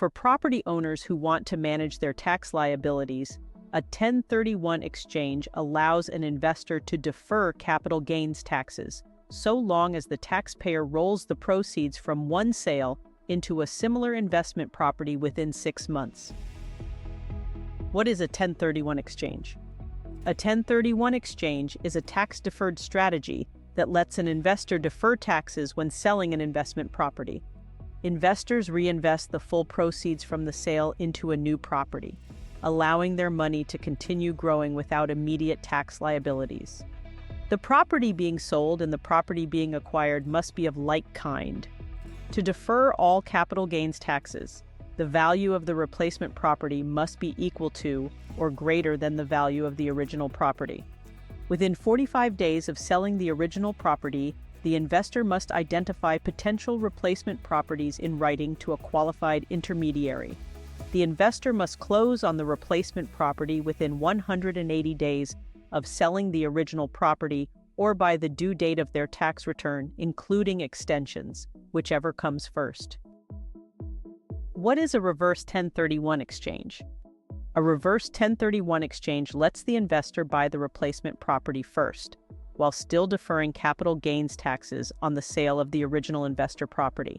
For property owners who want to manage their tax liabilities, a 1031 exchange allows an investor to defer capital gains taxes, so long as the taxpayer rolls the proceeds from one sale into a similar investment property within 6 months. What is a 1031 exchange? A 1031 exchange is a tax-deferred strategy that lets an investor defer taxes when selling an investment property. Investors reinvest the full proceeds from the sale into a new property, allowing their money to continue growing without immediate tax liabilities. The property being sold and the property being acquired must be of like kind. To defer all capital gains taxes, the value of the replacement property must be equal to or greater than the value of the original property. Within 45 days of selling the original property, the investor must identify potential replacement properties in writing to a qualified intermediary. The investor must close on the replacement property within 180 days of selling the original property or by the due date of their tax return, including extensions, whichever comes first. What is a reverse 1031 exchange? A reverse 1031 exchange lets the investor buy the replacement property first, while still deferring capital gains taxes on the sale of the original investor property.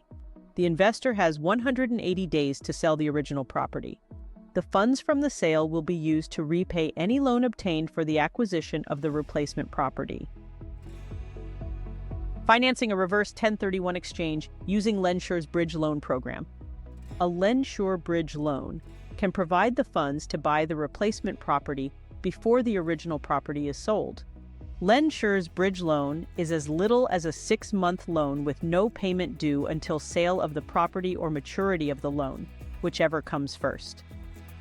The investor has 180 days to sell the original property. The funds from the sale will be used to repay any loan obtained for the acquisition of the replacement property. Financing a reverse 1031 exchange using LendSure's bridge loan program. A LendSure bridge loan can provide the funds to buy the replacement property before the original property is sold. LendSure's bridge loan is as little as a 6-month loan with no payment due until sale of the property or maturity of the loan, whichever comes first.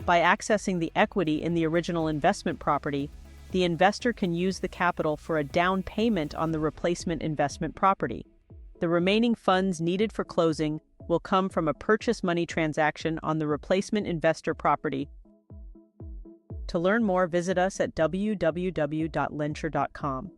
By accessing the equity in the original investment property, the investor can use the capital for a down payment on the replacement investment property. The remaining funds needed for closing will come from a purchase money transaction on the replacement investor property. To learn more, visit us at www.lendsure.com.